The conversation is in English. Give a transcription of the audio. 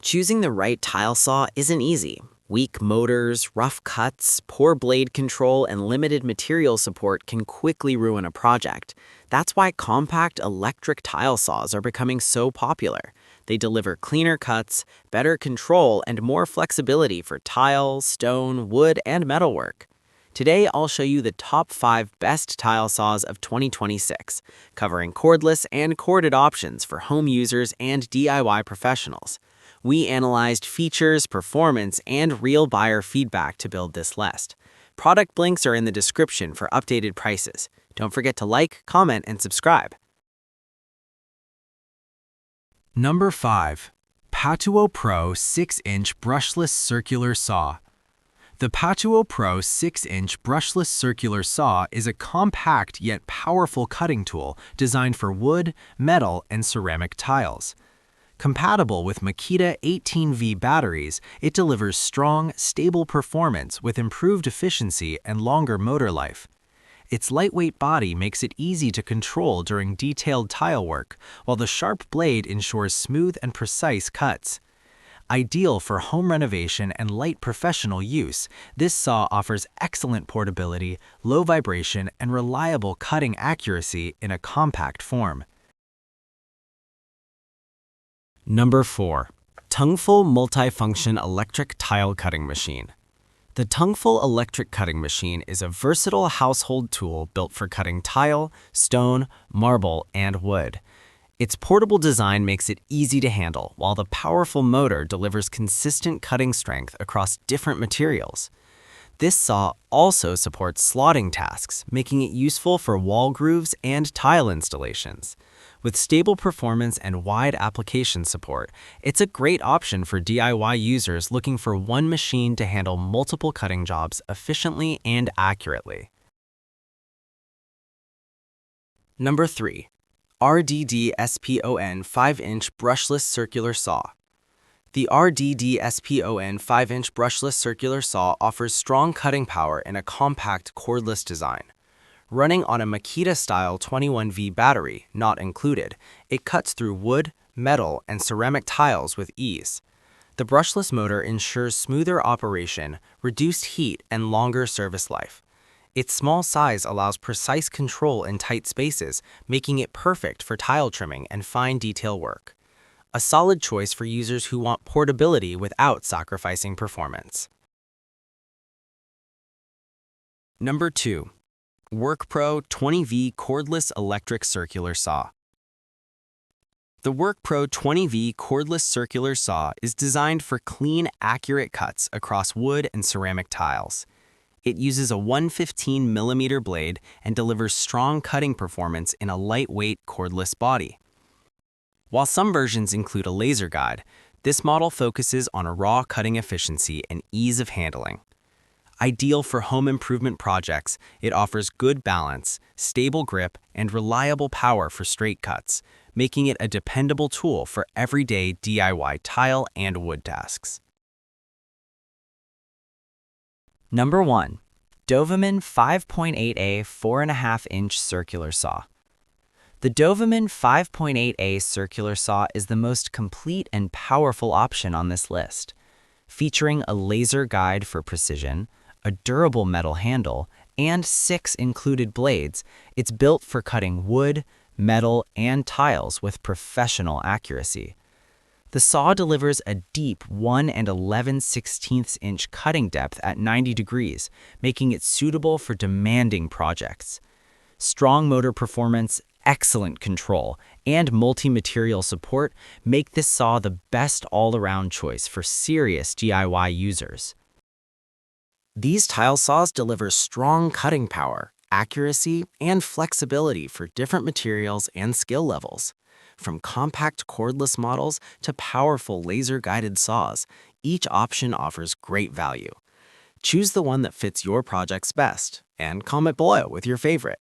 Choosing the right tile saw isn't easy. Weak motors, rough cuts, poor blade control, and limited material support can quickly ruin a project. That's why compact electric tile saws are becoming so popular. They deliver cleaner cuts, better control, and more flexibility for tile, stone, wood, and metalwork. Today, I'll show you the top 5 best tile saws of 2026, covering cordless and corded options for home users and DIY professionals. We analyzed features, performance, and real buyer feedback to build this list. Product links are in the description for updated prices. Don't forget to like, comment, and subscribe. Number 5. PATUOPRO 6-inch Brushless Circular Saw. The PATUOPRO 6-inch Brushless Circular Saw is a compact yet powerful cutting tool designed for wood, metal, and ceramic tiles. Compatible with Makita 18V batteries, it delivers strong, stable performance with improved efficiency and longer motor life. Its lightweight body makes it easy to control during detailed tile work, while the sharp blade ensures smooth and precise cuts. Ideal for home renovation and light professional use, this saw offers excellent portability, low vibration, and reliable cutting accuracy in a compact form. Number 4. Tungfull Multifunction Electric Tile Cutting Machine. The Tungfull electric cutting machine is a versatile household tool built for cutting tile, stone, marble, and wood. Its portable design makes it easy to handle, while the powerful motor delivers consistent cutting strength across different materials. This saw also supports slotting tasks, making it useful for wall grooves and tile installations. With stable performance and wide application support, it's a great option for DIY users looking for one machine to handle multiple cutting jobs efficiently and accurately. Number 3. RDDSPON 5-inch Brushless Circular Saw. The RDDSPON 5-inch Brushless Circular Saw offers strong cutting power in a compact cordless design. Running on a Makita-style 21V battery, not included, it cuts through wood, metal, and ceramic tiles with ease. The brushless motor ensures smoother operation, reduced heat, and longer service life. Its small size allows precise control in tight spaces, making it perfect for tile trimming and fine detail work. A solid choice for users who want portability without sacrificing performance. Number 2. WORKPRO 20V Cordless Electric Circular Saw. The WORKPRO 20V Cordless Circular Saw is designed for clean, accurate cuts across wood and ceramic tiles. It uses a 115mm blade and delivers strong cutting performance in a lightweight cordless body. While some versions include a laser guide, this model focuses on a raw cutting efficiency and ease of handling. Ideal for home improvement projects, it offers good balance, stable grip, and reliable power for straight cuts, making it a dependable tool for everyday DIY tile and wood tasks. Number 1. DOVAMAN 5.8A 4.5-inch Circular Saw. The DOVAMAN 5.8A Circular Saw is the most complete and powerful option on this list. Featuring a laser guide for precision, a durable metal handle, and 6 included blades, it's built for cutting wood, metal, and tiles with professional accuracy. The saw delivers a deep 1 11/16" cutting depth at 90 degrees, making it suitable for demanding projects. Strong motor performance, excellent control, and multi-material support make this saw the best all-around choice for serious DIY users. These tile saws deliver strong cutting power, accuracy, and flexibility for different materials and skill levels. From compact cordless models to powerful laser-guided saws, each option offers great value. Choose the one that fits your projects best, and comment below with your favorite.